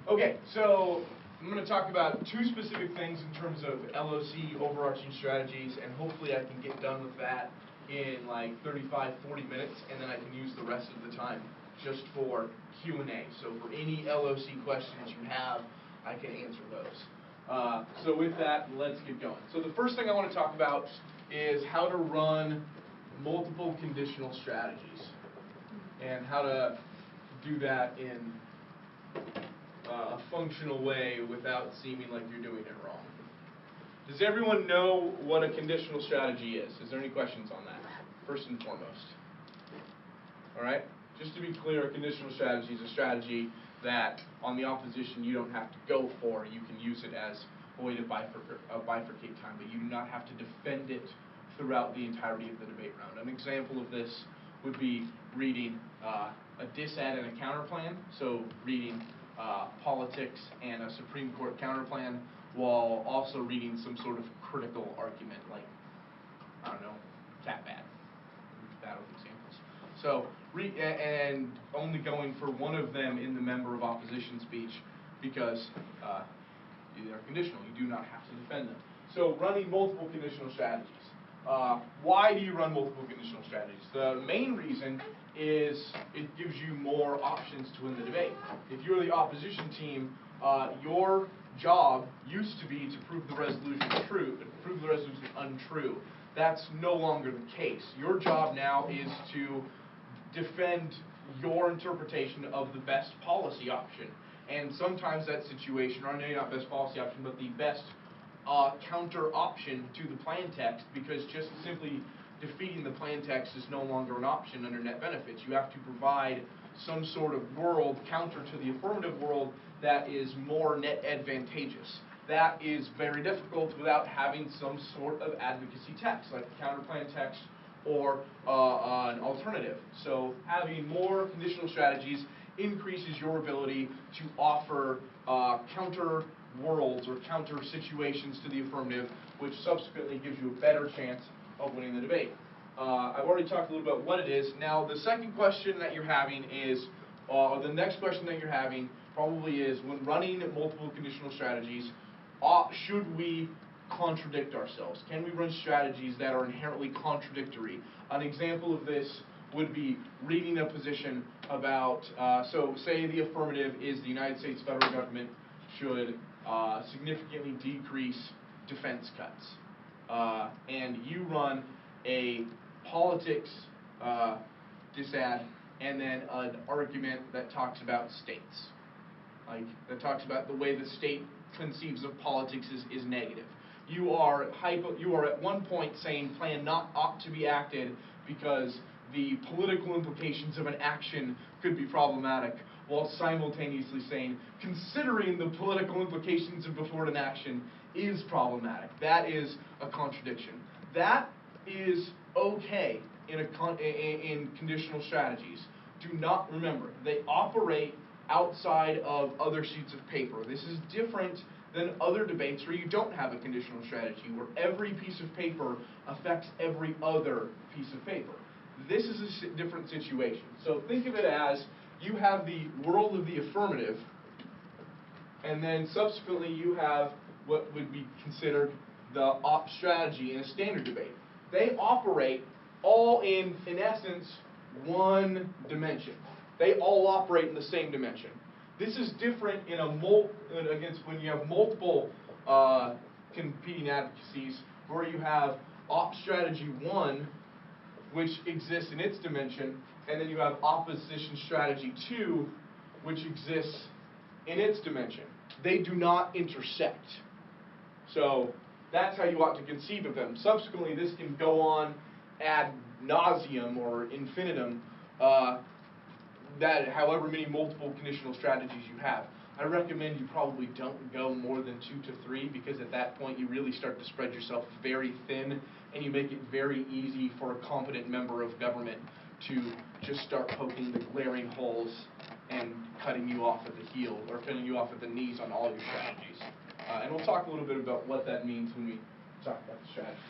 Okay, so I'm going to talk about two specific things in terms of LOC overarching strategies, and hopefully I can get done with that in like 35, 40 minutes, and then I can use the rest of the time just for Q&A. So for any LOC questions you have, I can answer those. So with that, let's get going. So the first thing I want to talk about is how to run multiple conditional strategies and how to do that in a functional way without seeming like you're doing it wrong. Does everyone know what a conditional strategy is? Is there any questions on that, first and foremost? All right? Just to be clear, a conditional strategy is a strategy that on the opposition you don't have to go for. You can use it as a way to bifurcate time, but you do not have to defend it throughout the entirety of the debate round. An example of this would be reading a disad and a counterplan, so reading politics and a Supreme Court counterplan while also reading some sort of critical argument like, I don't know, cat bad. Bad with examples. So, and only going for one of them in the member of opposition speech because they're conditional. You do not have to defend them. So running multiple conditional strategies. Why do you run multiple conditional strategies? The main reason is it gives you more options to win the debate. If you're the opposition team, your job used to be to prove the resolution untrue. That's no longer the case. Your job now is to defend your interpretation of the best policy option. And sometimes that situation, or maybe not best policy option, but the best counter option to the plan text, because just simply defeating the plan text is no longer an option under net benefits. You have to provide some sort of world counter to the affirmative world that is more net advantageous. That is very difficult without having some sort of advocacy text, like a counterplan text or an alternative. So having more conditional strategies increases your ability to offer counter worlds or counter situations to the affirmative, which subsequently gives you a better chance of winning the debate. I've already talked a little about what it is. Now, the second question that you're having is, or the next question that you're having probably is, when running multiple conditional strategies, should we contradict ourselves? Can we run strategies that are inherently contradictory? An example of this would be reading a position about, so say the affirmative is the United States federal government should significantly decrease defense cuts. And you run a politics disad and then an argument that talks about states. Like, that talks about the way the state conceives of politics is negative. You are at one point saying plan not ought to be acted because the political implications of an action could be problematic, while simultaneously saying considering the political implications of before an action is problematic. That is a contradiction. That is okay in conditional strategies. Do not remember, they operate outside of other sheets of paper. This is different than other debates where you don't have a conditional strategy, where every piece of paper affects every other piece of paper. This is a different situation. So think of it as you have the world of the affirmative, and then subsequently you have what would be considered the op strategy in a standard debate. They operate all in essence, one dimension. They all operate in the same dimension. This is different in against when you have multiple competing advocacies, where you have op strategy 1, which exists in its dimension, and then you have opposition strategy 2, which exists in its dimension. They do not intersect. So that's how you ought to conceive of them. Subsequently, this can go on ad nauseum or infinitum, that however many multiple conditional strategies you have. I recommend you probably don't go more than 2 to 3, because at that point you really start to spread yourself very thin, and you make it very easy for a competent member of government to just start poking the glaring holes and cutting you off at the heel, or cutting you off at the knees on all your strategies. And we'll talk a little bit about what that means when we talk about the strategies.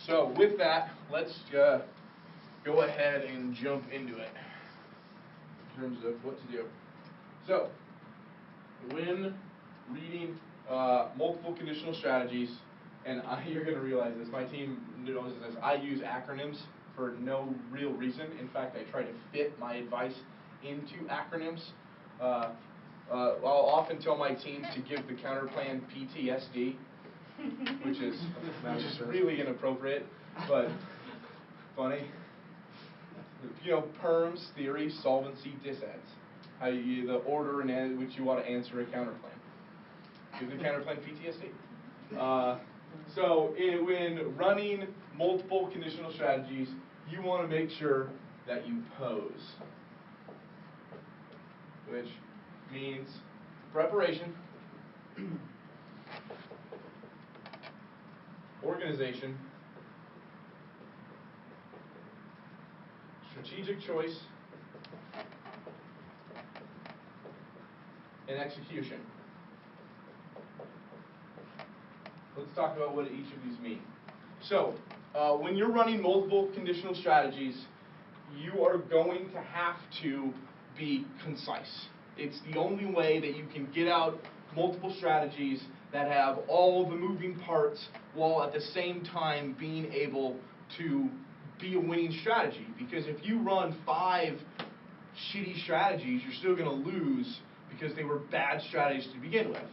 So with that, let's go ahead and jump into it in terms of what to do. So when reading multiple conditional strategies, and you're going to realize this, my team knows this, I use acronyms for no real reason. In fact, I try to fit my advice into acronyms. I'll often tell my team to give the counterplan PTSD, which is really inappropriate, but funny. You know, perms, theory, solvency, disads. How you, the order in which you want to answer a counterplan. Give the counterplan PTSD. So when running multiple conditional strategies, you want to make sure that you pose, which means preparation, organization, strategic choice, and execution. Let's talk about what each of these mean. So, when you're running multiple conditional strategies, you are going to have to be concise. It's the only way that you can get out multiple strategies that have all the moving parts while at the same time being able to be a winning strategy. Because if you run 5 shitty strategies, you're still going to lose because they were bad strategies to begin with.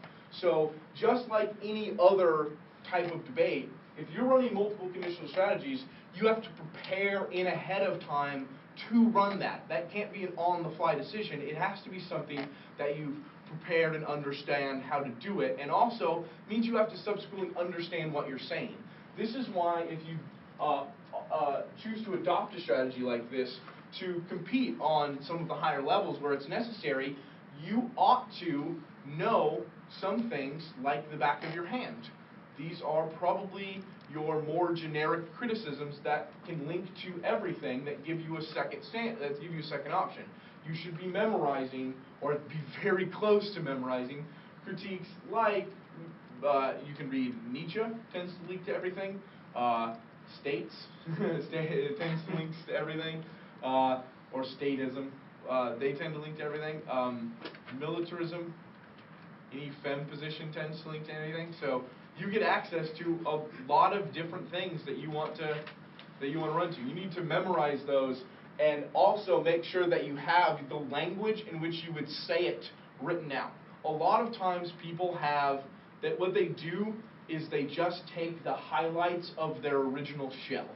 So just like any other type of debate, if you're running multiple conditional strategies, you have to prepare in ahead of time to run that. That can't be an on-the-fly decision. It has to be something that you've prepared and understand how to do it, and also means you have to subsequently understand what you're saying. This is why if you choose to adopt a strategy like this to compete on some of the higher levels where it's necessary, you ought to know some things like the back of your hand. These are probably your more generic criticisms that can link to everything that give you a second option. You should be memorizing, or be very close to memorizing, critiques like you can read Nietzsche tends to link to everything, states it tends to link to everything, or statism, they tend to link to everything. Militarism, any fem position tends to link to anything. So you get access to a lot of different things that you want to run to. You need to memorize those and also make sure that you have the language in which you would say it written out. A lot of times people have that what they do is they just take the highlights of their original shell.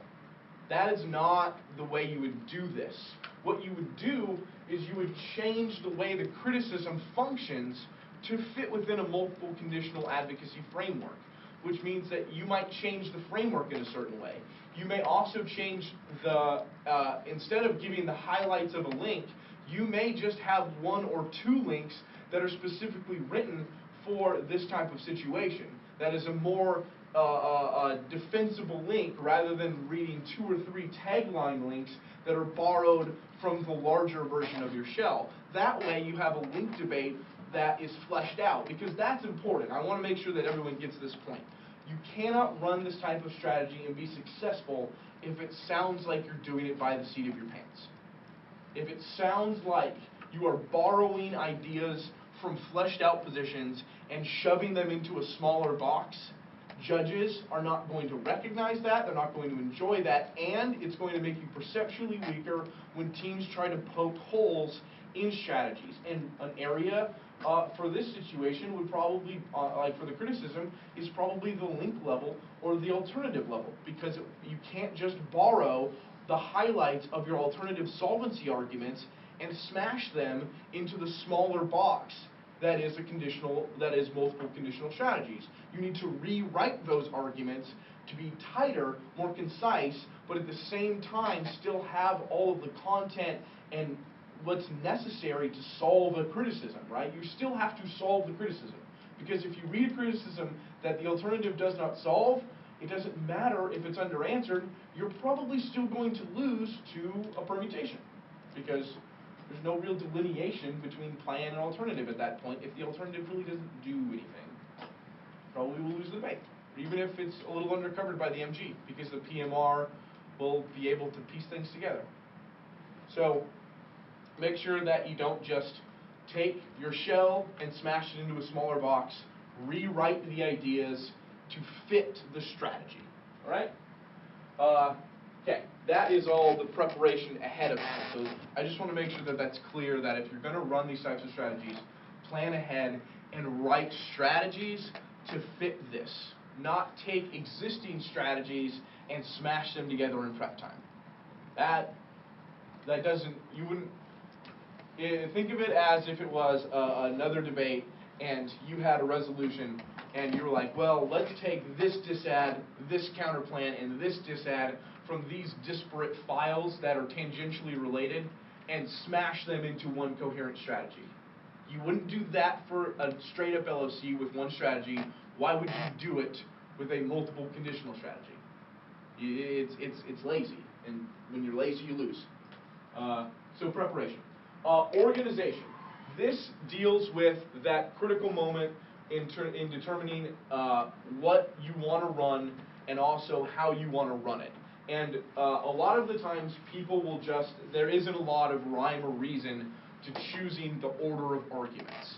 That is not the way you would do this. What you would do is you would change the way the criticism functions to fit within a multiple conditional advocacy framework, which means that you might change the framework in a certain way. You may also change the, instead of giving the highlights of a link, you may just have 1 or 2 links that are specifically written for this type of situation. That is a more defensible link rather than reading 2 or 3 tagline links that are borrowed from the larger version of your shell. That way you have a link debate that is fleshed out, because that's important. I want to make sure that everyone gets this point. You cannot run this type of strategy and be successful if it sounds like you're doing it by the seat of your pants. If it sounds like you are borrowing ideas from fleshed out positions and shoving them into a smaller box, judges are not going to recognize that, they're not going to enjoy that, and it's going to make you perceptually weaker when teams try to poke holes in strategies. And an area for this situation would probably, like for the criticism, is probably the link level or the alternative level, because you can't just borrow the highlights of your alternative solvency arguments and smash them into the smaller box that is multiple conditional strategies. You need to rewrite those arguments to be tighter, more concise, but at the same time still have all of the content and what's necessary to solve a criticism, right? You still have to solve the criticism. Because if you read a criticism that the alternative does not solve, it doesn't matter if it's underanswered, you're probably still going to lose to a permutation. Because there's no real delineation between plan and alternative at that point if the alternative really doesn't do anything. Probably will lose the debate, even if it's a little undercovered by the MG, because the PMR will be able to piece things together. So make sure that you don't just take your shell and smash it into a smaller box, rewrite the ideas to fit the strategy. All right? Okay, that is all the preparation ahead of time. So I just want to make sure that that's clear that if you're going to run these types of strategies, plan ahead and write strategies to fit this. Not take existing strategies and smash them together in prep time. That doesn't, you wouldn't, think of it as if it was another debate and you had a resolution and you were like, well, let's take this disad, this counterplan, and this disad from these disparate files that are tangentially related and smash them into one coherent strategy. You wouldn't do that for a straight up LOC with one strategy. Why would you do it with a multiple conditional strategy? It's lazy, and when you're lazy, you lose. So preparation. Organization. This deals with that critical moment in determining what you want to run and also how you want to run it. And a lot of the times people will just, there isn't a lot of rhyme or reason to choosing the order of arguments.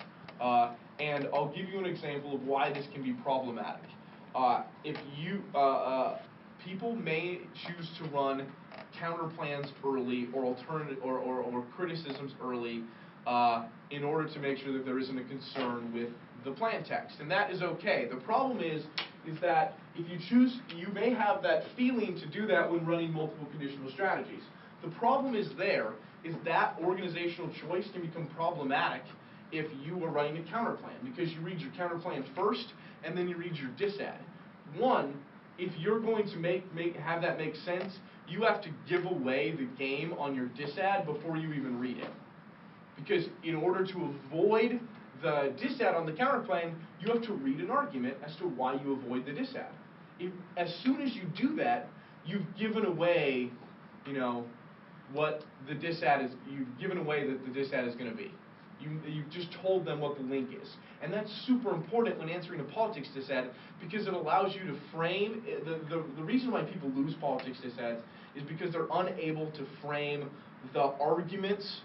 And I'll give you an example of why this can be problematic. If you, people may choose to run counterplans early or alternative or criticisms early in order to make sure that there isn't a concern with the plan text, and that is okay. The problem is that if you choose, you may have that feeling to do that when running multiple conditional strategies. The problem is that organizational choice can become problematic if you are running a counterplan, because you read your counterplan first and then you read your disad. One, if you're going to have that make sense, you have to give away the game on your disad before you even read it. Because in order to avoid the disad on the counterplan, you have to read an argument as to why you avoid the disad. As soon as you do that, you've given away, you know, what the disad is. You've given away that the disad is going to be. You've just told them what the link is. And that's super important when answering a politics disad, because it allows you to frame, the reason why people lose politics disads is because they're unable to frame the arguments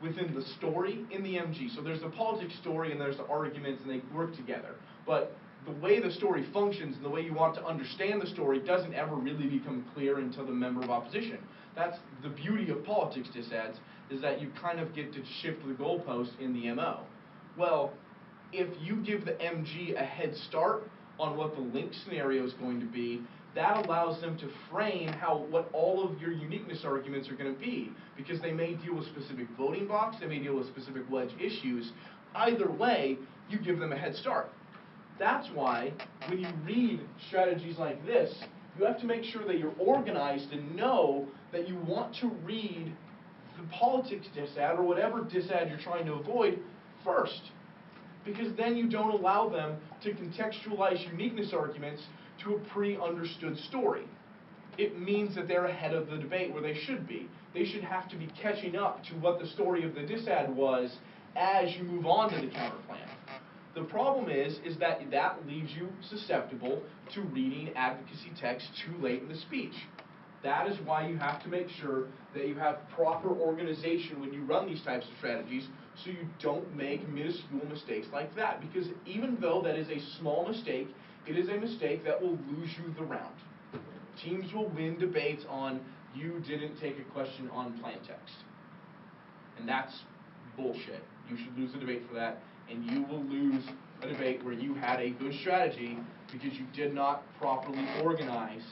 within the story in the MG. So there's the politics story and there's the arguments, and they work together. But the way the story functions and the way you want to understand the story doesn't ever really become clear until the member of opposition. That's the beauty of politics disads, is that you kind of get to shift the goalpost in the MO. Well, if you give the MG a head start on what the link scenario is going to be, that allows them to frame what all of your uniqueness arguments are going to be, because they may deal with specific voting blocks, they may deal with specific wedge issues. Either way, you give them a head start. That's why when you read strategies like this, you have to make sure that you're organized and know that you want to read the politics disad or whatever disad you're trying to avoid first, because then you don't allow them to contextualize uniqueness arguments to a pre-understood story. It means that they're ahead of the debate where they should be. They should have to be catching up to what the story of the disad was as you move on to the counterplan. The problem is that that leaves you susceptible to reading advocacy text too late in the speech. That is why you have to make sure that you have proper organization when you run these types of strategies, so you don't make minuscule mistakes like that. Because even though that is a small mistake, it is a mistake that will lose you the round. Teams will win debates on you didn't take a question on plain text. And that's bullshit. You should lose a debate for that, and you will lose a debate where you had a good strategy because you did not properly organize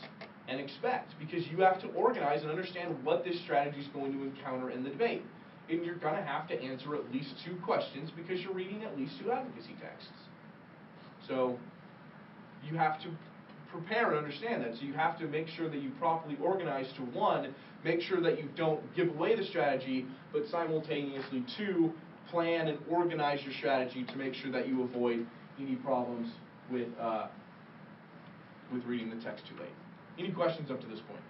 and expect. Because you have to organize and understand what this strategy is going to encounter in the debate. And you're going to have to answer at least 2 questions because you're reading at least 2 advocacy texts. So you have to prepare and understand that. So you have to make sure that you properly organize to 1, make sure that you don't give away the strategy, but simultaneously 2, plan and organize your strategy to make sure that you avoid any problems with reading the text too late. Any questions up to this point?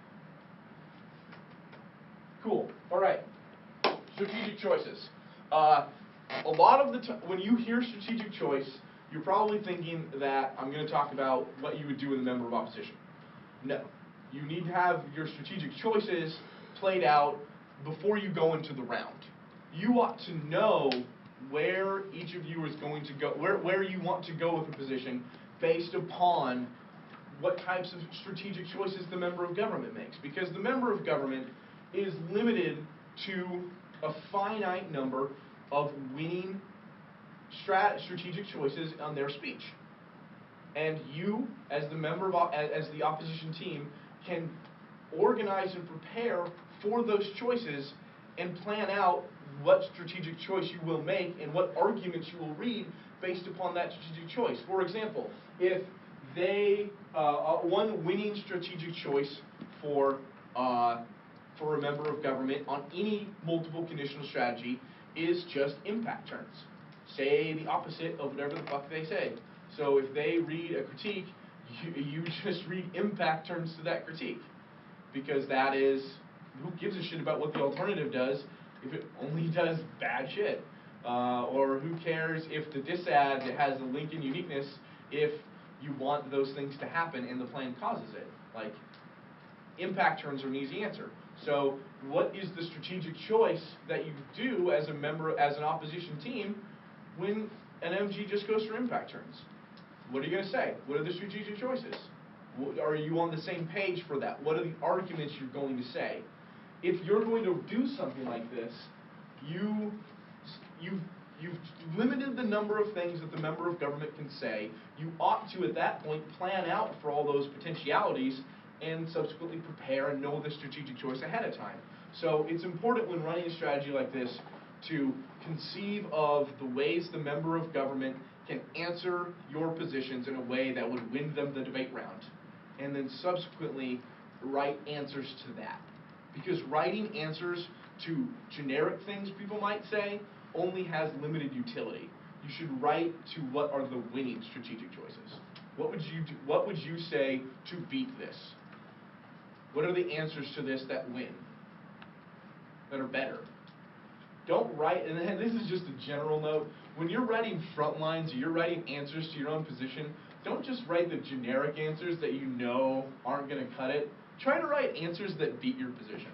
Cool. All right. Strategic choices. A lot of the time, when you hear strategic choice, you're probably thinking that I'm going to talk about what you would do with a member of opposition. No. You need to have your strategic choices played out before you go into the round. You ought to know where each of you is going to go, where you want to go with the position based upon what types of strategic choices the member of government makes. Because the member of government is limited to a finite number of winning strategic choices on their speech. And you, as the member of, as the opposition team, can organize and prepare for those choices and plan out what strategic choice you will make and what arguments you will read based upon that strategic choice. For example, if they, one winning strategic choice for a member of government on any multiple conditional strategy is just impact turns. Say the opposite of whatever the fuck they say. So if they read a critique, you just read impact turns to that critique. Because that is, who gives a shit about what the alternative does if it only does bad shit? Or who cares if the disad has a link in uniqueness if you want those things to happen and the plan causes it? Like, impact turns are an easy answer. So what is the strategic choice that you do as a member, as an opposition team, when an MG just goes for impact turns? What are you going to say? What are the strategic choices? Are you on the same page for that? What are the arguments you're going to say? If you're going to do something like this, you've limited the number of things that the member of government can say. You ought to, at that point, plan out for all those potentialities and subsequently prepare and know the strategic choice ahead of time. So it's important when running a strategy like this to conceive of the ways the member of government can answer your positions in a way that would win them the debate round, and then subsequently write answers to that. Because writing answers to generic things people might say only has limited utility. You should write to what are the winning strategic choices. What would you do, what would you say to beat this? What are the answers to this that win, that are better? Don't write, and this is just a general note, when you're writing front lines or you're writing answers to your own position, don't just write the generic answers that you know aren't going to cut it. Try to write answers that beat your position,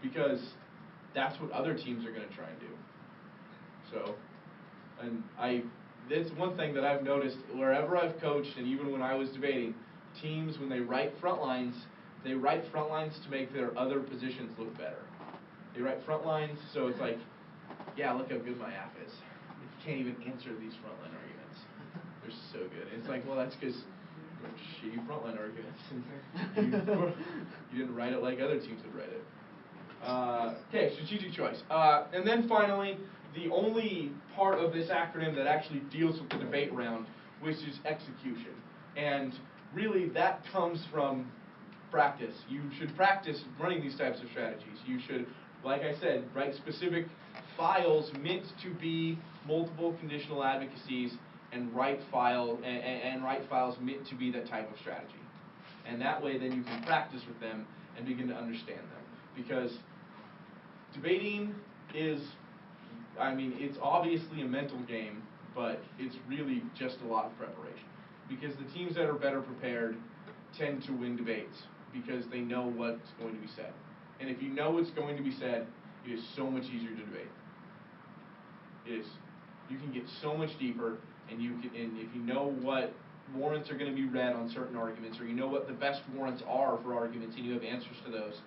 because that's what other teams are going to try and do. So, and that's one thing that I've noticed wherever I've coached, and even when I was debating, teams, when they write front lines to make their other positions look better. They write front lines, so it's like, yeah, look how good my app is. You can't even answer these frontline arguments. They're so good. And it's like, well, that's because shitty frontline arguments. You didn't write it like other teams would write it. Okay, strategic choice. And then finally, the only part of this acronym that actually deals with the debate round, which is execution. And really, that comes from practice. You should practice running these types of strategies. You should, like I said, write specific files meant to be multiple conditional advocacies, and write files meant to be that type of strategy. And that way, then you can practice with them and begin to understand them. Because debating is, I mean, it's obviously a mental game, but it's really just a lot of preparation. Because the teams that are better prepared tend to win debates, because they know what's going to be said. And if you know what's going to be said, it is so much easier to debate. It is. You can get so much deeper, and if you know what warrants are going to be read on certain arguments, or you know what the best warrants are for arguments, and you have answers to those,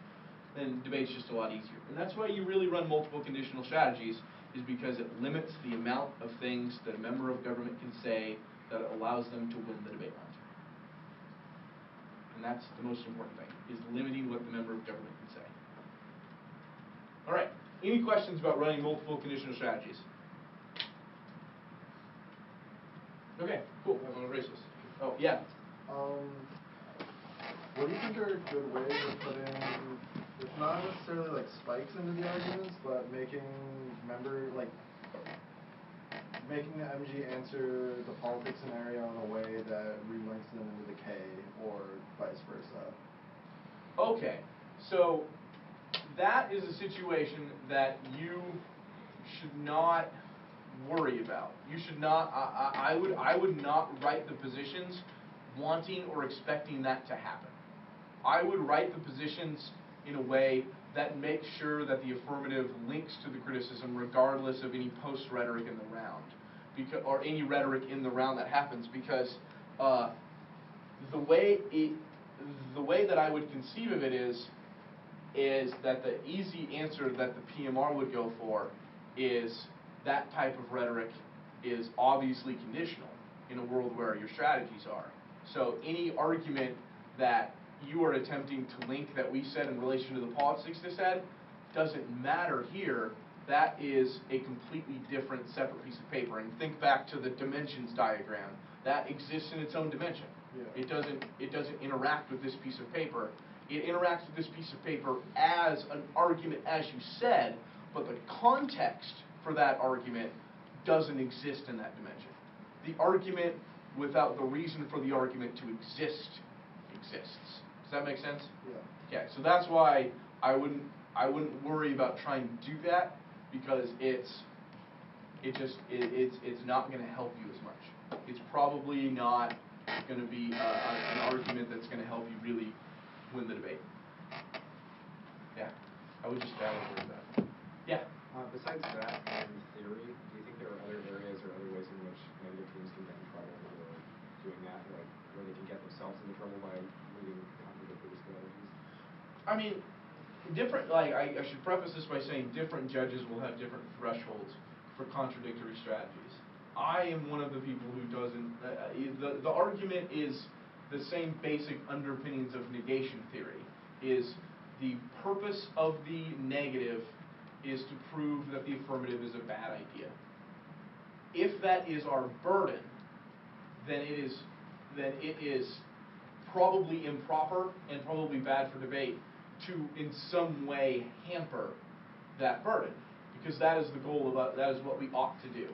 then debate's just a lot easier. And that's why you really run multiple conditional strategies, is because it limits the amount of things that a member of government can say that allows them to win the debate round. And that's the most important thing, is limiting what the member of government can say. All right. Any questions about running multiple conditional strategies? Okay, cool. I'm going to erase this. Oh, yeah. What do you think are good ways of putting, it's not necessarily like spikes into the arguments, but making the MG answer the politics scenario in a way that relinks them into the K, or vice versa? Okay, so that is a situation that you should not worry about. You should not, I would not write the positions wanting or expecting that to happen. I would write the positions in a way that makes sure that the affirmative links to the criticism regardless of any post-rhetoric in the round, or any rhetoric in the round that happens, because the way that I would conceive of it is that the easy answer that the PMR would go for is that type of rhetoric is obviously conditional in a world where your strategies are. So any argument that you are attempting to link that we said in relation to the politics they said doesn't matter here. That is a completely different separate piece of paper. And think back to the dimensions diagram. That exists in its own dimension. Yeah. It doesn't interact with this piece of paper. It interacts with this piece of paper as an argument, as you said, but the context for that argument doesn't exist in that dimension. The argument without the reason for the argument to exist exists. Does that make sense? Yeah. Okay, so that's why I wouldn't worry about trying to do that, because it's not going to help you as much. It's probably not going to be an argument that's going to help you really win the debate. Yeah, I would just add a little bit of that. Yeah. Besides that and theory, do you think there are other areas or other ways in which negative teams can get in trouble for doing that, like where they can get themselves into trouble by leading contradictory strategies? I mean, I should preface this by saying different judges will have different thresholds for contradictory strategies. I am one of the people who doesn't. The argument is the same basic underpinnings of negation theory. Is the purpose of the negative is to prove that the affirmative is a bad idea. If that is our burden, then it is probably improper and probably bad for debate to in some way hamper that burden, because that is the goal of that is what we ought to do,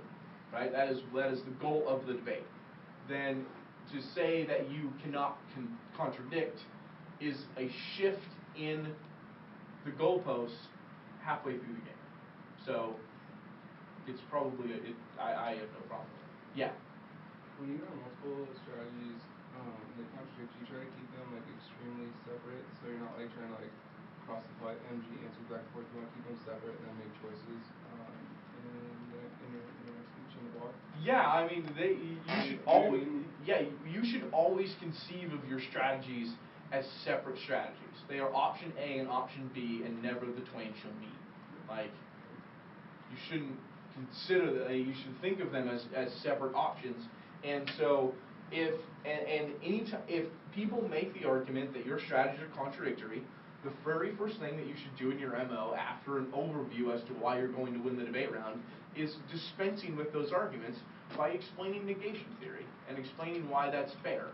right? That is the goal of the debate. Then to say that you cannot contradict is a shift in the goalposts halfway through the game. So it's probably I have no problem with it. Yeah. When you have multiple strategies that contradict, you try to keep them like extremely separate, so you're not like trying to like cross the fight MG answers back and forth. You want to keep them separate and then make choices in your next speech in the bar. Yeah, I mean you should always conceive of your strategies as separate strategies. They are option A and option B, and never the twain shall meet. Like, you shouldn't consider that. You should think of them as separate options. And so if people make the argument that your strategies are contradictory, the very first thing that you should do in your MO after an overview as to why you're going to win the debate round is dispensing with those arguments by explaining negation theory and explaining why that's fair.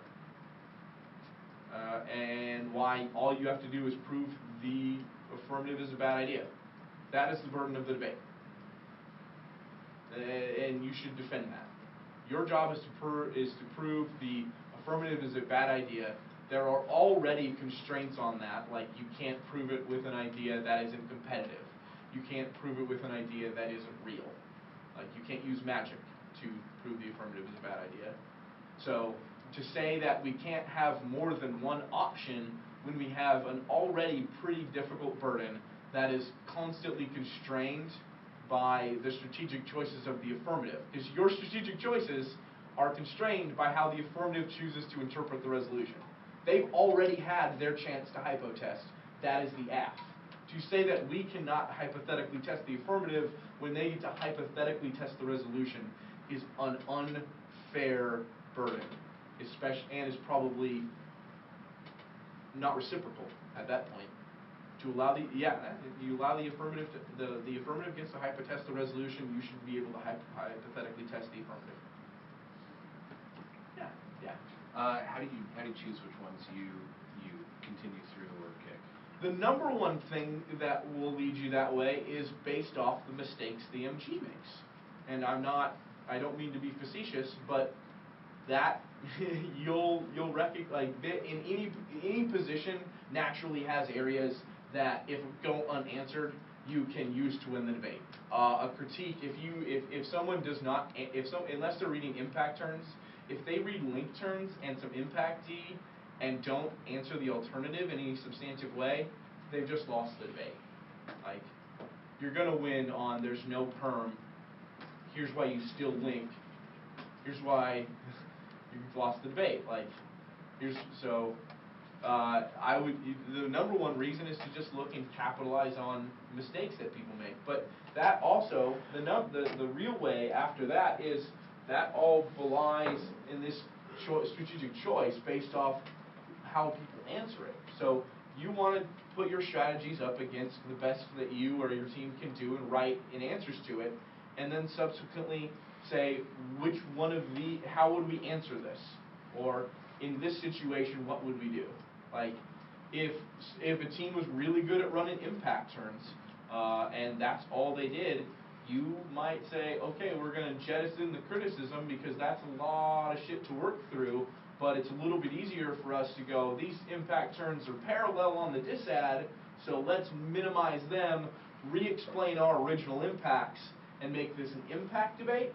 And why all you have to do is prove the affirmative is a bad idea. That is the burden of the debate. And you should defend that. Your job is to prove the affirmative is a bad idea. There are already constraints on that, like you can't prove it with an idea that isn't competitive. You can't prove it with an idea that isn't real. Like, you can't use magic to prove the affirmative is a bad idea. So to say that we can't have more than one option when we have an already pretty difficult burden that is constantly constrained by the strategic choices of the affirmative, because your strategic choices are constrained by how the affirmative chooses to interpret the resolution. They've already had their chance to hypotest. That is the aff. To say that we cannot hypothetically test the affirmative when they get to hypothetically test the resolution is an unfair burden, and is probably not reciprocal at that point. To allow you allow the affirmative the affirmative gets to hypotest the resolution, you should be able to hypothetically test the affirmative. Yeah. How do you choose which ones you continue through or kick? The number one thing that will lead you that way is based off the mistakes the MG makes. And I don't mean to be facetious, but that you'll recognize, like, in any position naturally has areas that if go unanswered you can use to win the debate. A critique, if someone does not, unless they're reading impact turns, if they read link turns and some impact D and don't answer the alternative in any substantive way, they've just lost the debate. Like, you're gonna win on there's no perm. Here's why you still link. Here's why you've lost the debate. Like, the number one reason is to just look and capitalize on mistakes that people make. But that also, the real way after that is that all belies in this strategic choice based off how people answer it. So you want to put your strategies up against the best that you or your team can do and write in answers to it, and then subsequently say how would we answer this? Or in this situation, what would we do? Like, if a team was really good at running impact turns, and that's all they did, you might say, okay, we're going to jettison the criticism because that's a lot of shit to work through, but it's a little bit easier for us to go, these impact turns are parallel on the disad, so let's minimize them, re-explain our original impacts, and make this an impact debate.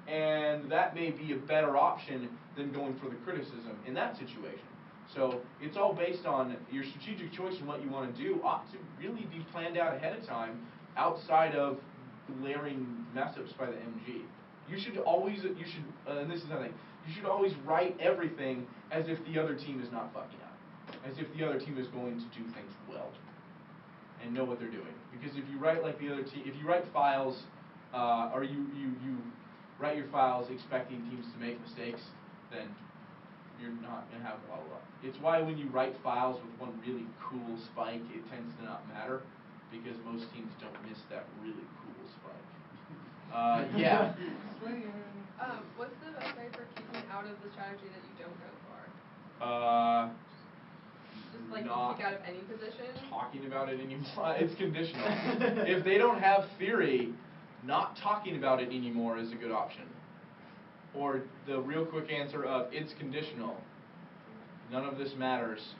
And that may be a better option than going for the criticism in that situation. So it's all based on your strategic choice and what you want to do ought to really be planned out ahead of time outside of glaring mess-ups by the MG. You should always, and this is another thing, you should always write everything as if the other team is not fucking up. As if the other team is going to do things well and know what they're doing. Because if you write like the other team, if you write files, or you write your files expecting teams to make mistakes, then you're not going to have a lot of luck. It's why when you write files with one really cool spike, it tends to not matter, because most teams don't miss that really cool spike. Yeah. What's the best way for keeping out of the strategy that you don't go for? Just like Not kick out of any position? talking about it anymore. It's conditional. If they don't have theory, not talking about it anymore is a good option. Or the real quick answer of, it's conditional. None of this matters.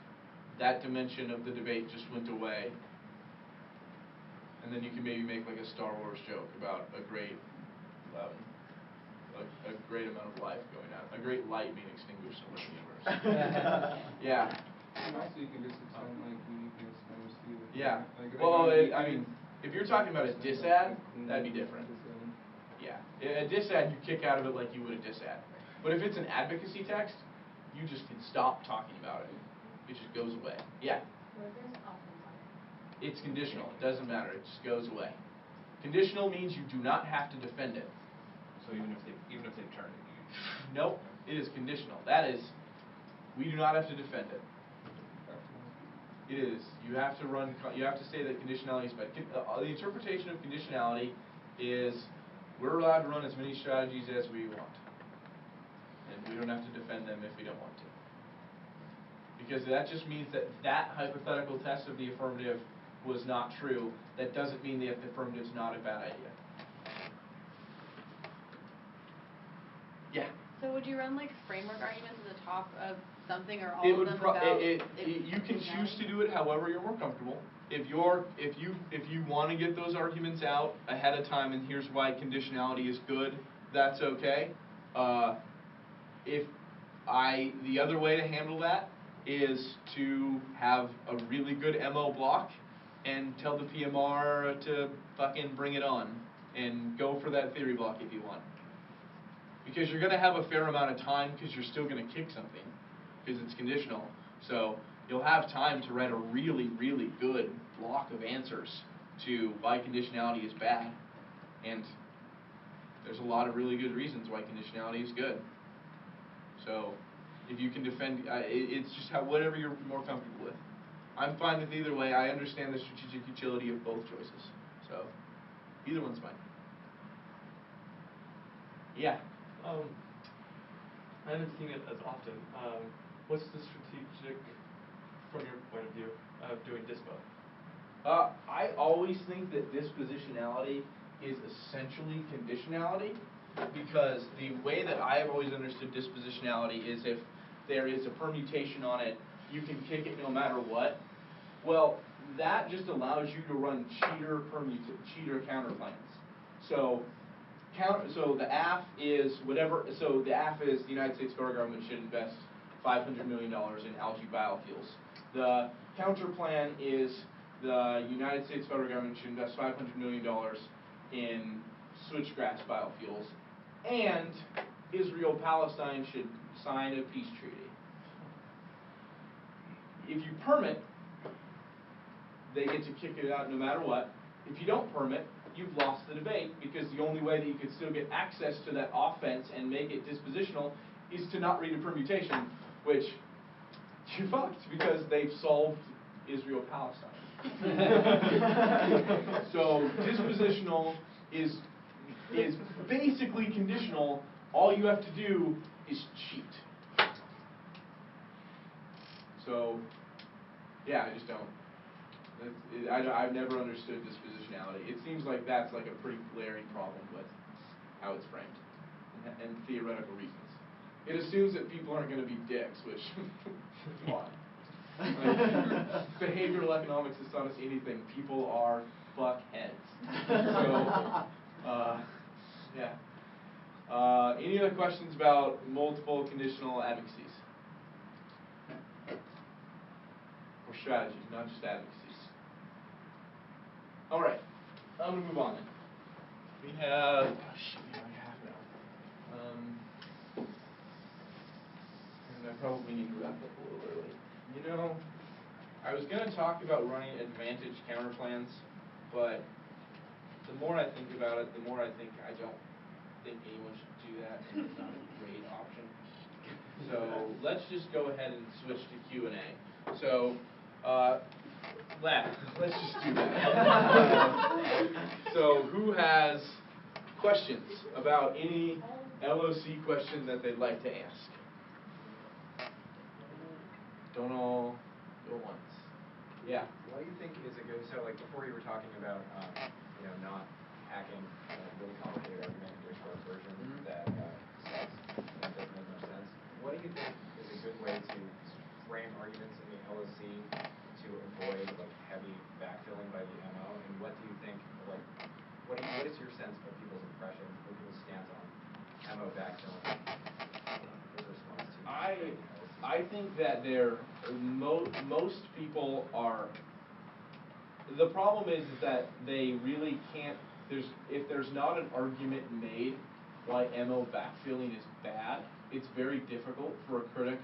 That dimension of the debate just went away. And then you can maybe make like a Star Wars joke about a great amount of life going out. A great light being extinguished somewhere in the universe. Yeah. And also you can just extend like uniqueness times two. Yeah. Like, Well, I mean, if you're talking about a disad, that'd be different. Yeah. A disad, you kick out of it like you would a disad. But if it's an advocacy text, you just can stop talking about it. It just goes away. Yeah. What if there's offense on it? It's conditional. It doesn't matter. It just goes away. Conditional means you do not have to defend it. So even if they've turned it, you Nope. It is conditional. That is, we do not have to defend it. It is. You have to run. You have to say that conditionality is bad. The interpretation of conditionality is we're allowed to run as many strategies as we want, and we don't have to defend them if we don't want to. Because that just means that that hypothetical test of the affirmative was not true. That doesn't mean that the affirmative is not a bad idea. Yeah. So would you run like framework arguments at the top of something, or all It of would them about you can choose to do it however you're more comfortable. If you want to get those arguments out ahead of time, and here's why conditionality is good, that's okay. The other way to handle that is to have a really good MO block and tell the PMR to fucking bring it on and go for that theory block if you want. Because you're going to have a fair amount of time because you're still going to kick something because it's conditional. So you'll have time to write a really, really good block of answers to why conditionality is bad. And there's a lot of really good reasons why conditionality is good. So if you can defend, it's just whatever you're more comfortable with. I'm fine with either way. I understand the strategic utility of both choices. So either one's fine. Yeah. I haven't seen it as often. What's the strategic, from your point of view, of doing dispo? I always think that dispositionality is essentially conditionality, because the way that I have always understood dispositionality is if there is a permutation on it, you can kick it no matter what. Well, that just allows you to run cheater counter plans. So the AF is whatever. So the AF is the United States federal government should invest $500 million in algae biofuels. The counter plan is the United States federal government should invest $500 million in switchgrass biofuels, and Israel-Palestine should sign a peace treaty. If you permit, they get to kick it out no matter what. If you don't permit, you've lost the debate, because the only way that you could still get access to that offense and make it dispositional is to not read a permutation, which you're fucked, because they've solved Israel-Palestine. So dispositional is basically conditional. All you have to do is cheat. So, yeah, I just don't. I've never understood dispositionality. It seems like that's like a pretty glaring problem with how it's framed and theoretical reasons. It assumes that people aren't going to be dicks, which, come on. Like, behavioral economics has taught us anything. People are fuckheads. So, yeah. Any other questions about multiple conditional advocacies? Or strategies, not just advocacies. All right, I'm going to move on then. We have, oh shit, we have like half an hour. And I probably need to wrap up a little early. You know, I was going to talk about running advantage counterplans, but the more I think about it, the more I think I don't think anyone should do that, and it's not a great option. So let's just go ahead and switch to Q&A. So, let's just do that. So who has questions about any LOC question that they'd like to ask? Don't all go once. Yeah. What do you think is a good, so like before you were talking about, not packing a really complicated argument into a short version that sucks and doesn't make much sense. What do you think is a good way to frame arguments in the LOC to avoid like heavy backfilling by the MO? And what do you think, like, what is your sense of people's impression or people's stance on MO backfilling in response to the LOC? I think that most people are. The problem is that they really can't. If there's not an argument made why MO backfilling is bad, it's very difficult for a critic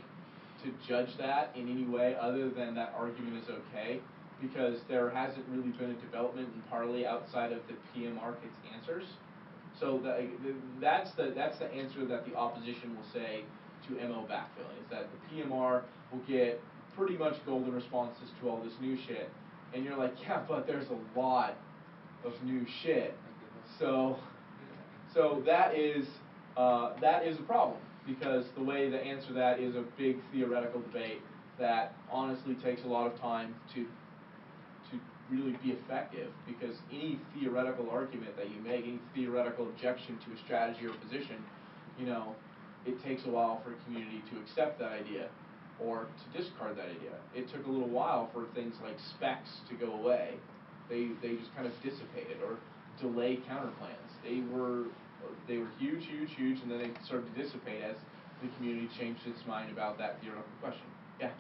to judge that in any way other than that argument is okay, because there hasn't really been a development in Parley outside of the PMR kits answers. So that's the answer that the opposition will say to MO backfilling, is that the PMR will get pretty much golden responses to all this new shit, and you're like, yeah, but there's a lot of new shit. So that is a problem, because the way to answer that is a big theoretical debate that honestly takes a lot of time to really be effective, because any theoretical argument that you make, any theoretical objection to a strategy or position, it takes a while for a community to accept that idea or to discard that idea. It took a little while for things like specs to go away. They just kind of dissipated, or delay counterplans. They were huge, and then they started to dissipate as the community changed its mind about that theoretical question. Yeah?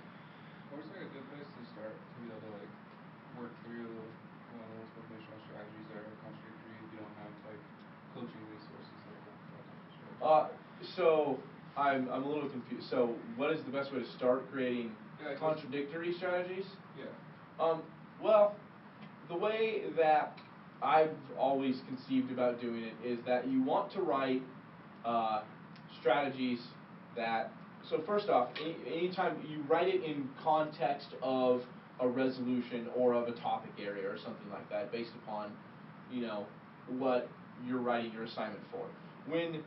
What was like a good place to start to be able to like work through multiple conditional strategies that are contradictory if you don't have like coaching resources like that type of strategy? So I'm a little confused. So what is the best way to start creating contradictory strategies? Yeah. Well, the way that I've always conceived about doing it is that you want to write strategies that. So first off, anytime you write it in context of a resolution or of a topic area or something like that, based upon what you're writing your assignment for. When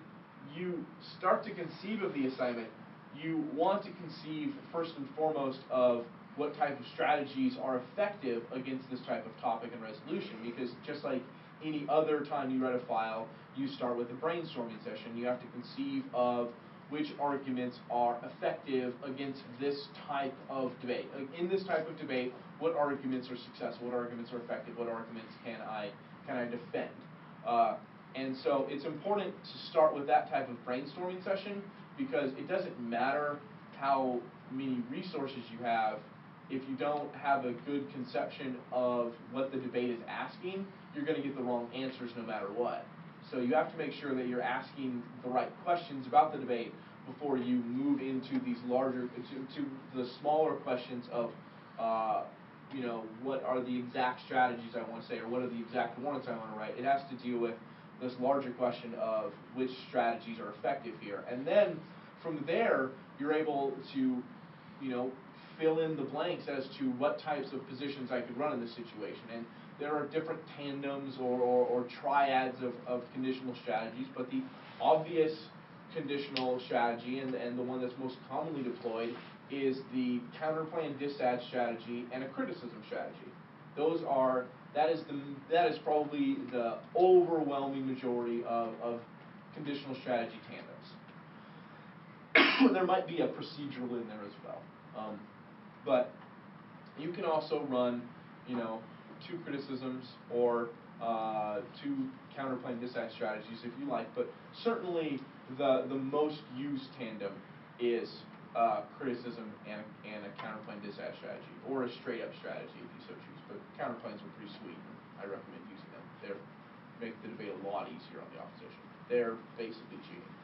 you start to conceive of the assignment, you want to conceive first and foremost of what type of strategies are effective against this type of topic and resolution, because just like any other time you write a file, you start with a brainstorming session. You have to conceive of which arguments are effective against this type of debate. In this type of debate, what arguments are successful, what arguments are effective, what arguments can I defend? And so it's important to start with that type of brainstorming session, because it doesn't matter how many resources you have if you don't have a good conception of what the debate is asking, you're going to get the wrong answers no matter what. So you have to make sure that you're asking the right questions about the debate before you move into these larger, to the smaller questions of, you know, what are the exact strategies I want to say, or what are the exact warrants I want to write. It has to deal with this larger question of which strategies are effective here. And then from there, you're able to, you know, fill in the blanks as to what types of positions I could run in this situation. And there are different tandems or triads of conditional strategies, but the obvious conditional strategy and the one that's most commonly deployed is the counterplan disadd strategy and a criticism strategy. Those are, that is probably the overwhelming majority of conditional strategy tandems. There might be a procedural in there as well. But you can also run, you know, 2 criticisms or 2 counterplan disadd strategies if you like, but certainly the most used tandem is criticism and a counterplan disadd strategy, or a straight up strategy if you so choose. But counterplans are pretty sweet, and I recommend using them. They make the debate a lot easier on the opposition. They're basically cheating.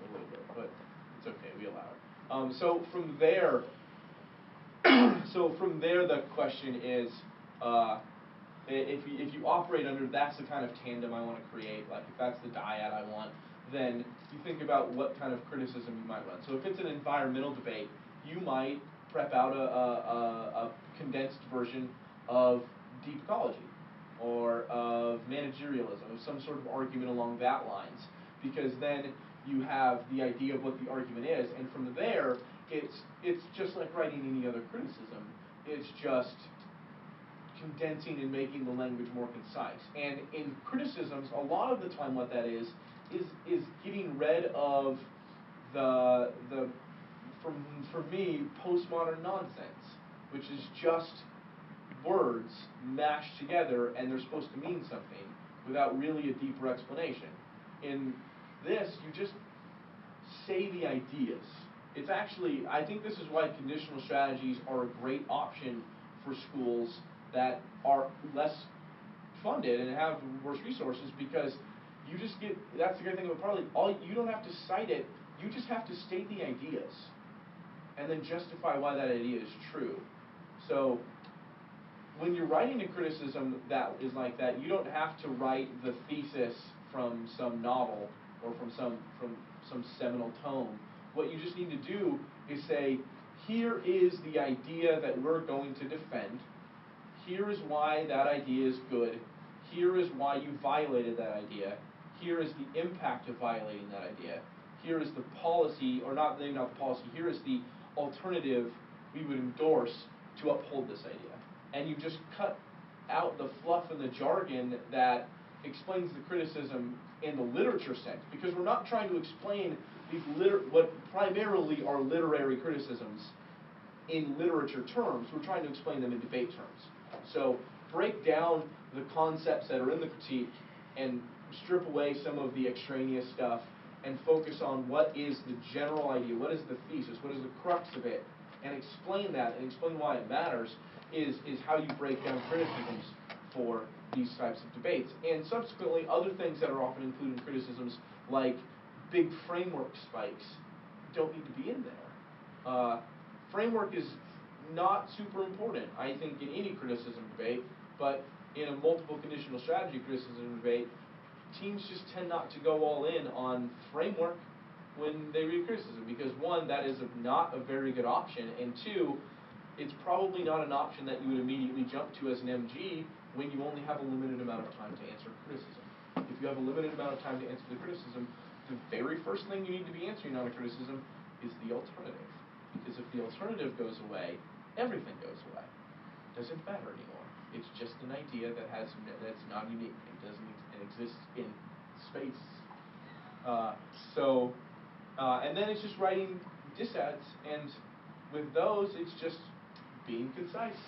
A little bit, but it's okay, we allow it. So from there, the question is, if you operate under, that's the kind of tandem I want to create, like if that's the dyad I want, then you think about what kind of criticism you might run. So if it's an environmental debate, you might prep out a condensed version of deep ecology, or of managerialism, of some sort of argument along that lines, because then you have the idea of what the argument is, and from there, it's just like writing any other criticism. It's just condensing and making the language more concise. And in criticisms, a lot of the time what that is getting rid of the for me, postmodern nonsense, which is just words mashed together and they're supposed to mean something without really a deeper explanation. In this, you just say the ideas. It's actually, I think this is why conditional strategies are a great option for schools that are less funded and have worse resources, because you just get, that's the great thing about Parlay, you don't have to cite it, you just have to state the ideas and then justify why that idea is true. So when you're writing a criticism that is like that, you don't have to write the thesis from some novel or from some seminal tome. What you just need to do is say, here is the idea that we're going to defend. Here is why that idea is good. Here is why you violated that idea. Here is the impact of violating that idea. Here is the policy, or not the policy, here is the alternative we would endorse to uphold this idea. And you just cut out the fluff and the jargon that explains the criticism in the literature sense, because we're not trying to explain these what primarily are literary criticisms in literature terms. We're trying to explain them in debate terms. So break down the concepts that are in the critique and strip away some of the extraneous stuff and focus on what is the general idea, what is the thesis, what is the crux of it, and explain that and explain why it matters is how you break down criticisms for these types of debates. And subsequently, other things that are often included in criticisms, like big framework spikes, don't need to be in there. Framework is not super important, I think, in any criticism debate, but in a multiple conditional strategy criticism debate, teams just tend not to go all in on framework when they read criticism, because one, that is not a very good option, and two, it's probably not an option that you would immediately jump to as an MG when you only have a limited amount of time to answer criticism. If you have a limited amount of time to answer the criticism, the very first thing you need to be answering on a criticism is the alternative. Because if the alternative goes away, everything goes away. It doesn't matter anymore. It's just an idea that's not unique. It doesn't exist in space. And then it's just writing dissads, and with those, it's just being concise.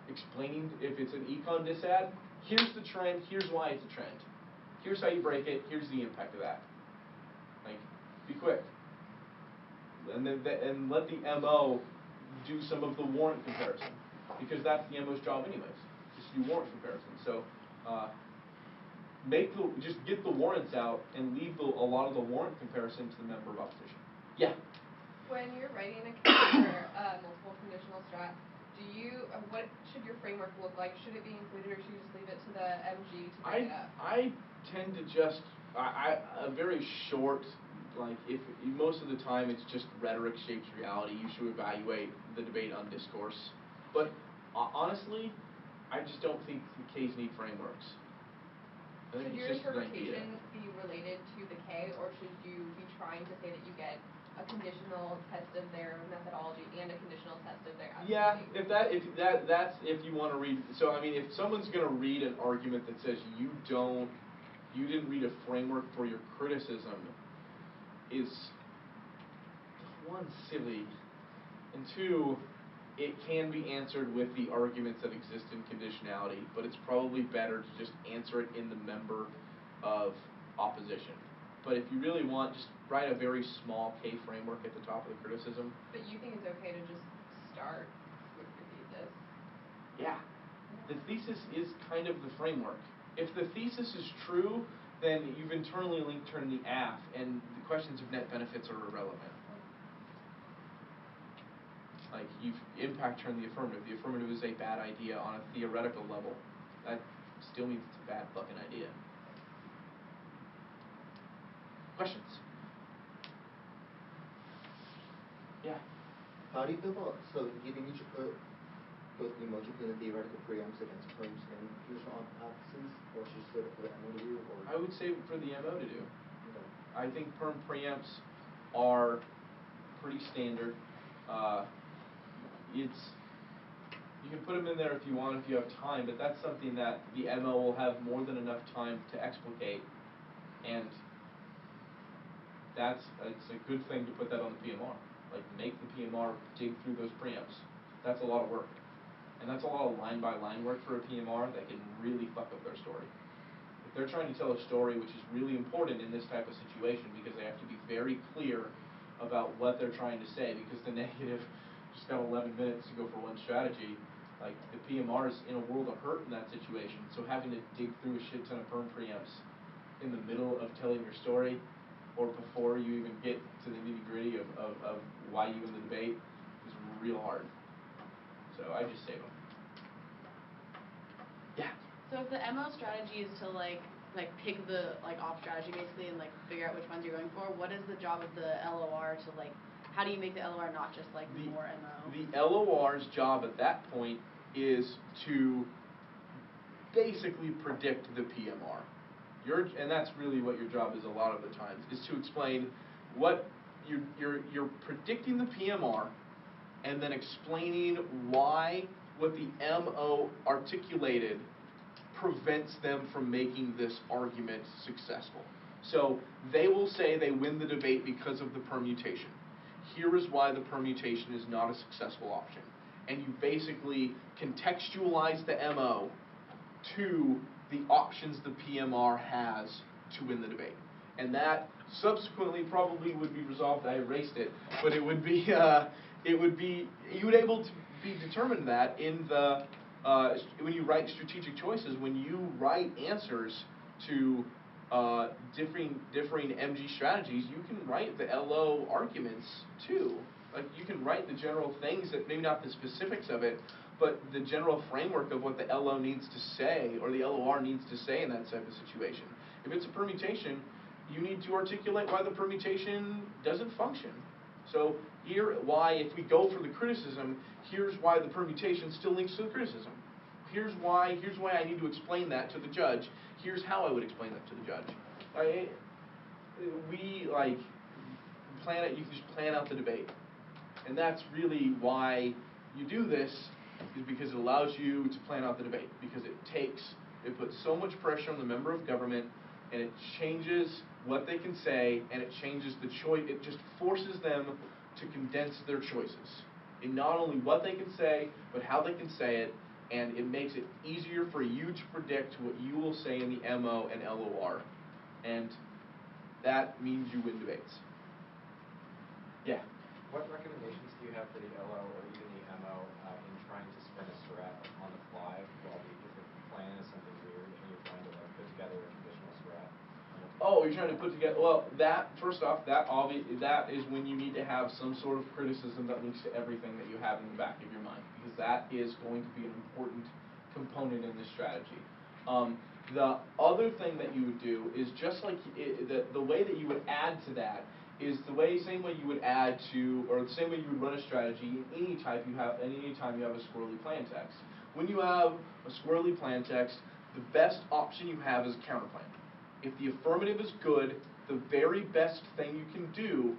Explaining, if it's an econ disadd, here's the trend, here's why it's a trend. Here's how you break it, here's the impact of that. Like, be quick. and and let the MO do some of the warrant comparison, because that's the MO's job anyways, just to do warrant comparison. So just get the warrants out and leave a lot of the warrant comparison to the member of opposition. Yeah. When you're writing a case for multiple conditional strat, what should your framework look like? Should it be included, or should you just leave it to the MG to bring it up? I tend to just a very short, like, if most of the time it's just rhetoric shapes reality. You should evaluate the debate on discourse, but honestly, I just don't think the Ks need frameworks. I think Should it's your just an idea. interpretation be related to the K, or should you be trying to say that you get a conditional test of their methodology and a conditional test of their accuracy? Yeah, that's if you want to read. So I mean, if someone's going to read an argument that says you didn't read a framework for your criticism, is one, silly, and two, it can be answered with the arguments that exist in conditionality, but it's probably better to just answer it in the member of opposition. But if you really want, just write a very small K framework at the top of the criticism. But you think it's okay to just start with your thesis? Yeah. The thesis is kind of the framework. If the thesis is true, then you've internally linked turn the AF, and the questions of net benefits are irrelevant. Like, you've impact turned the affirmative. The affirmative is a bad idea on a theoretical level. That still means it's a bad fucking idea. Questions? Yeah. How do you feel about, so do you think you should put both the emoji and the theoretical preempts against perms and conditional absences, or should you still put the MO to do? Or? I would say for the MO to do. Okay. I think perm preempts are pretty standard. You can put them in there if you want, if you have time, but that's something that the MO will have more than enough time to explicate, and it's a good thing to put that on the PMR. Like, make the PMR dig through those preempts. That's a lot of work. And that's a lot of line-by-line work for a PMR that can really fuck up their story. If they're trying to tell a story, which is really important in this type of situation, because they have to be very clear about what they're trying to say, because the negative just got 11 minutes to go for one strategy. Like, the PMR is in a world of hurt in that situation, so having to dig through a shit ton of perm preempts in the middle of telling your story, or before you even get to the nitty-gritty of why you win the debate, is real hard. So I just save them. Yeah? So if the MO strategy is to like pick the off strategy basically and figure out which ones you're going for, what is the job of the LOR to how do you make the LOR not just more MO? The LOR's job at that point is to basically predict the PMR. And that's really what your job is a lot of the times, is to explain what you're predicting the PMR, and then explaining why what the MO articulated prevents them from making this argument successful. So they will say they win the debate because of the permutation. Here is why the permutation is not a successful option. And you basically contextualize the MO to the options the PMR has to win the debate. And that subsequently probably would be resolved. I erased it, but it would be you would able to be determined that in the when you write strategic choices, when you write answers to differing MG strategies, you can write the LO arguments too. Like, you can write the general things, that maybe not the specifics of it, but the general framework of what the LO needs to say, or the LOR needs to say in that type of situation. If it's a permutation, you need to articulate why the permutation doesn't function. So here, why, if we go for the criticism, here's why the permutation still links to the criticism. Here's why I need to explain that to the judge. Here's how I would explain that to the judge. You can just plan out the debate. And that's really why you do this, is because it allows you to plan out the debate. Because it puts so much pressure on the member of government, and it changes what they can say, and it changes the choice. It just forces them to condense their choices in not only what they can say, but how they can say it, and it makes it easier for you to predict what you will say in the MO and LOR. And that means you win debates. Yeah? for the LO or even the MO in trying to spin a strat on the fly while if the plan is something weird and you're trying to like put together a conditional strat? Oh, you're trying to put together, well, that, first off, that is when you need to have some sort of criticism that links to everything that you have in the back of your mind, because that is going to be an important component in this strategy. The other thing that you would do is just like, the way that you would add to that is same way you would add to, or the same way you would run a strategy any time you have a squirrely plan text. When you have a squirrely plan text, the best option you have is a counterplan. If the affirmative is good, the very best thing you can do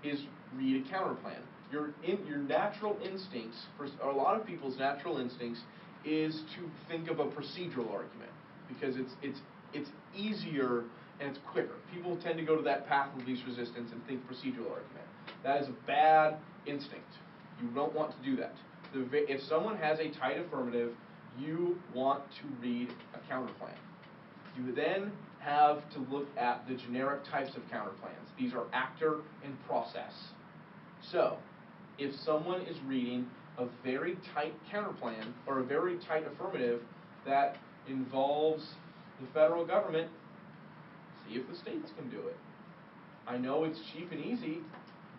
is read a counterplan. Your natural instincts, for a lot of people's natural instincts, is to think of a procedural argument because it's easier and it's quicker. People tend to go to that path of least resistance and think procedural argument. That is a bad instinct. You don't want to do that. If someone has a tight affirmative, you want to read a counterplan. You would then have to look at the generic types of counterplans. These are actor and process. So, if someone is reading a very tight counterplan or a very tight affirmative that involves the federal government, see if the states can do it. I know it's cheap and easy,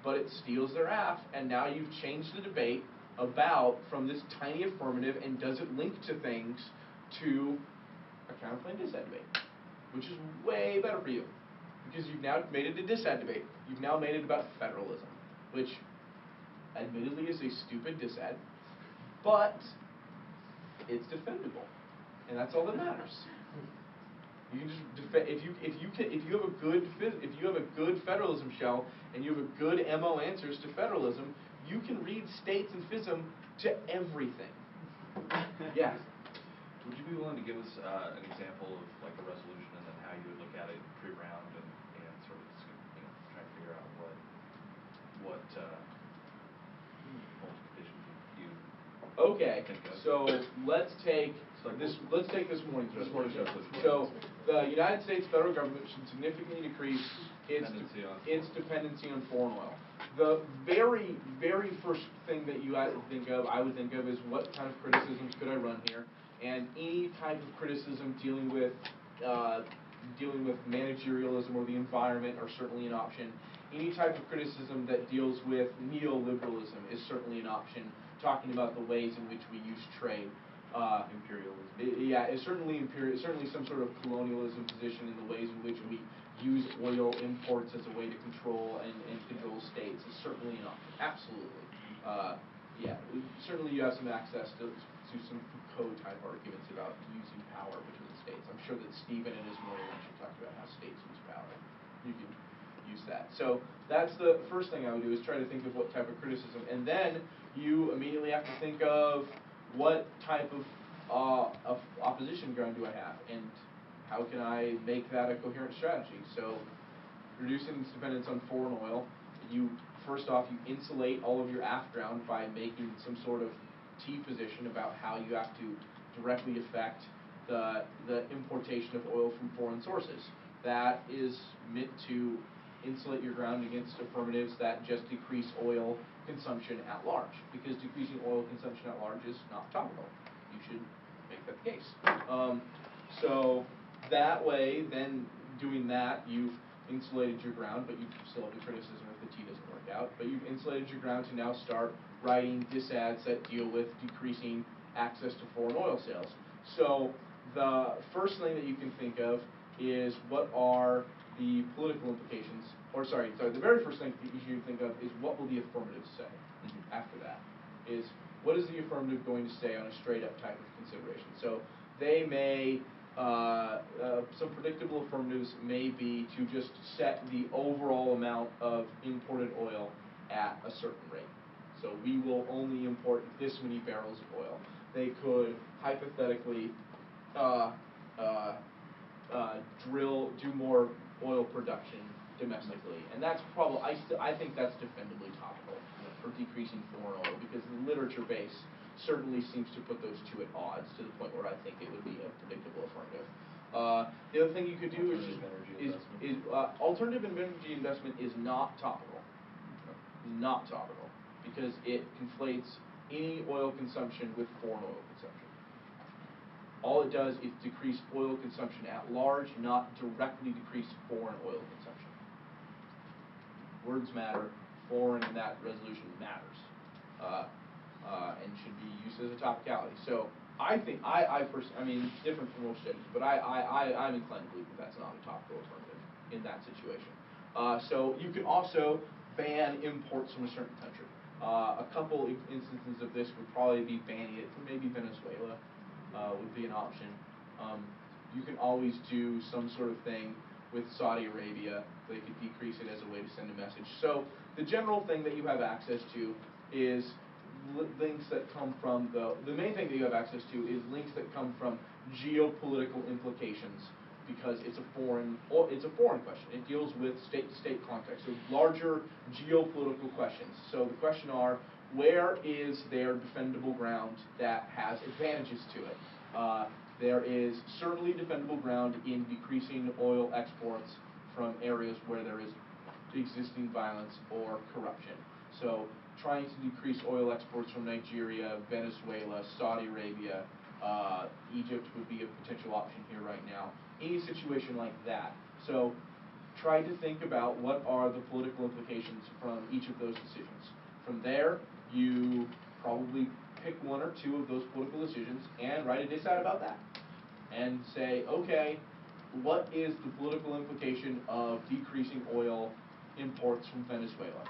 but it steals their ass, and now you've changed the debate about from this tiny affirmative and does it link to things to a counterplan dissad debate, which is way better for you because you've now made it a dissad debate. You've now made it about federalism, which admittedly is a stupid dissad, but it's defendable, and that's all that matters. You can just if you have a good federalism shell and you have a good MO answers to federalism, you can read states and FISM to everything. Yeah. Would you be willing to give us an example of like a resolution and then how you would look at it pre-round and sort of try to figure out what multiplication you Okay, think of? so let's take this morning's resolution. So the United States federal government should significantly decrease its dependency on foreign oil. The very, very first thing that I would think of is what kind of criticisms could I run here, and any type of criticism dealing with managerialism or the environment are certainly an option. Any type of criticism that deals with neoliberalism is certainly an option. Talking about the ways in which we use trade. Imperialism. Yeah, it's certainly some sort of colonialism position in the ways in which we use oil imports as a way to control and control states is certainly an option. Absolutely. Yeah, certainly you have some access to some Foucault type arguments about using power between states. I'm sure that Stephen in his morning lecture talked about how states use power. You can use that. So that's the first thing I would do is try to think of what type of criticism, and then you immediately have to think of what type of opposition ground do I have, and how can I make that a coherent strategy? So, reducing its dependence on foreign oil, first off, you insulate all of your aft ground by making some sort of T position about how you have to directly affect the importation of oil from foreign sources. That is meant to insulate your ground against affirmatives that just decrease oil consumption at large, because decreasing oil consumption at large is not topical. You should make that the case. So that way, then doing that, you've insulated your ground, but you still have the criticism if the T doesn't work out. But you've insulated your ground to now start writing disads that deal with decreasing access to foreign oil sales. So the first thing that you can think of is what are the political implications, the very first thing that you should think of is what will the affirmative say after that, is what is the affirmative going to say on a straight up type of consideration. So they may, some predictable affirmatives may be to just set the overall amount of imported oil at a certain rate. So we will only import this many barrels of oil. They could hypothetically do more oil production domestically, and that's probably I think that's defendably topical for decreasing foreign oil, because the literature base certainly seems to put those two at odds to the point where I think it would be a predictable affirmative. The other thing you could do alternative energy investment is not topical. Not topical. because it conflates any oil consumption with foreign oil consumption. All it does is decrease oil consumption at large, not directly decrease foreign oil consumption. Words matter. Foreign in that resolution matters, and should be used as a topicality. So I think I mean, it's different from most judges, but I'm inclined to believe that that's not a topical alternative in that situation. So you can also ban imports from a certain country. A couple instances of this would probably be banning it from maybe Venezuela would be an option. You can always do some sort of thing with Saudi Arabia. They could decrease it as a way to send a message. So the general thing that you have access to is links that come from the main thing that you have access to is links that come from geopolitical implications, because it's a foreign question. It deals with state-to-state context, so larger geopolitical questions. So the question are, where is there defendable ground that has advantages to it? There is certainly defendable ground in decreasing oil exports from areas where there is existing violence or corruption. So trying to decrease oil exports from Nigeria, Venezuela, Saudi Arabia, Egypt would be a potential option here right now. Any situation like that. So try to think about what are the political implications from each of those decisions. From there, you probably pick one or two of those political decisions and write a dissent about that. And say, okay, what is the political implication of decreasing oil imports from Venezuela?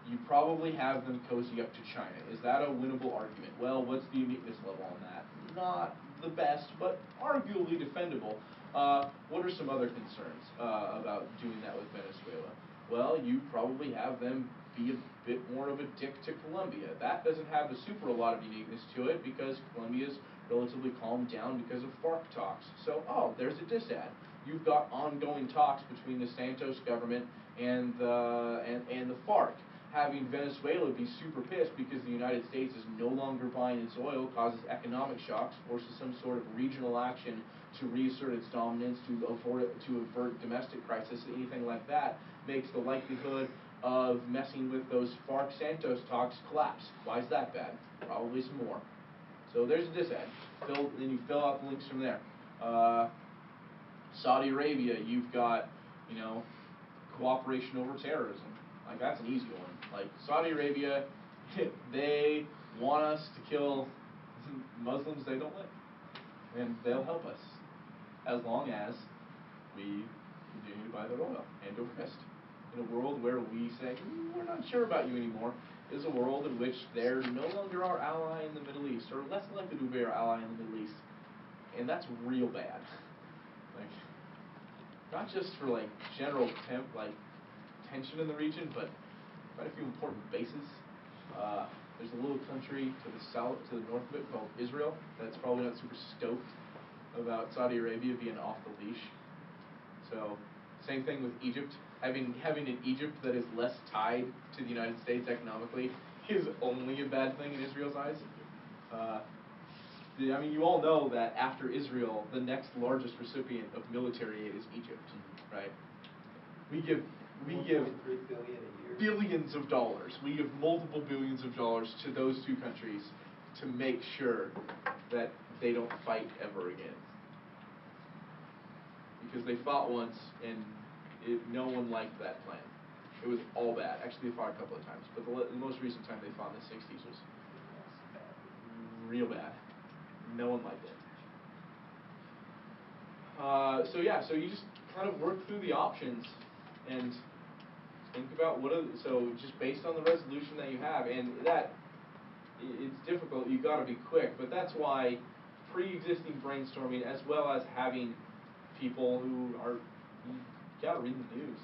You probably have them cozy up to China. Is that a winnable argument? Well, what's the uniqueness level on that? Not the best, but arguably defendable. What are some other concerns about doing that with Venezuela? Well, you probably have them be a bit more of a dick to Colombia. That doesn't have a super lot of uniqueness to it because Colombia's relatively calmed down because of FARC talks. So, there's a disad. You've got ongoing talks between the Santos government and the FARC. Having Venezuela be super pissed because the United States is no longer buying its oil causes economic shocks, forces some sort of regional action to reassert its dominance, to avert domestic crisis, anything like that, makes the likelihood of messing with those FARC-Santos talks collapse. Why is that bad? Probably some more. So there's a disad. Then you fill out the links from there. Saudi Arabia, you've got, cooperation over terrorism. Like, that's an easy one. Like, Saudi Arabia, they want us to kill Muslims they don't like. And they'll help us, as long as we continue to buy their oil, hand over fist. In a world where we say, we're not sure about you anymore, is a world in which they're no longer our ally in the Middle East, or less likely to be our ally in the Middle East. And that's real bad. Like, not just for, like, general tension in the region, but quite a few important bases. There's a little country to the south, to the north of it, called Israel, that's probably not super stoked about Saudi Arabia being off the leash. So, same thing with Egypt. Having an Egypt that is less tied to the United States economically is only a bad thing in Israel's eyes. You all know that after Israel, the next largest recipient of military aid is Egypt, right? We give 1.3 billion a year. Billions of dollars. We give multiple billions of dollars to those two countries to make sure that they don't fight ever again. Because they fought once and no one liked that plan. It was all bad. Actually, they fought a couple of times, but the most recent time they fought in the 60s was real bad. No one liked it. So you just kind of work through the options and think about so just based on the resolution that you have, and that it's difficult, you've got to be quick, but that's why pre-existing brainstorming, as well as having people who you got to read the news.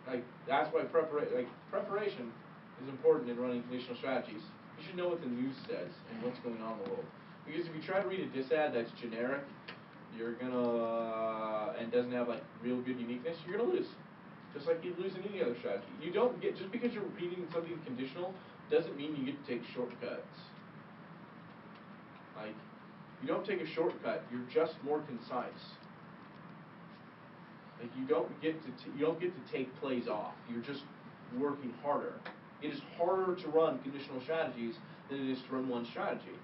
Like, that's why preparation is important in running conditional strategies. You should know what the news says and what's going on in the world. Because if you try to read a dissad that's generic, you're gonna, and doesn't have real good uniqueness, you're gonna lose. Just like you'd lose in any other strategy. You don't get, just because you're reading something conditional, doesn't mean you get to take shortcuts. Like, you don't take a shortcut, you're just more concise. Like, you don't get to take plays off. You're just working harder. It is harder to run conditional strategies than it is to run one strategy,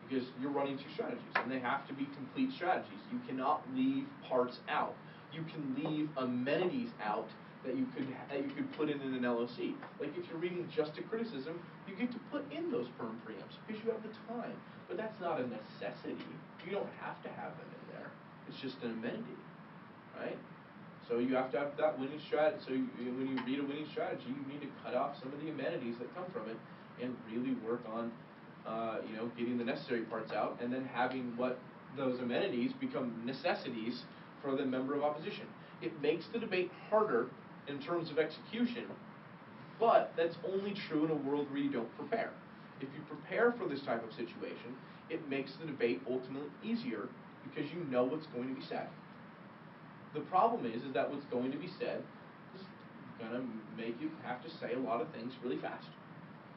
because you're running two strategies, and they have to be complete strategies. You cannot leave parts out. You can leave amenities out that you could put in an LOC. Like if you're reading just a criticism, you get to put in those perm preamps because you have the time. But that's not a necessity. You don't have to have them in there. It's just an amenity, right? So you have to have that winning strategy. So when you read a winning strategy, you need to cut off some of the amenities that come from it and really work on, getting the necessary parts out, and then having what those amenities become necessities for the member of opposition. It makes the debate harder in terms of execution, but that's only true in a world where you don't prepare. If you prepare for this type of situation, it makes the debate ultimately easier because you know what's going to be said. The problem is that what's going to be said is going to make you have to say a lot of things really fast.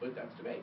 But that's debate.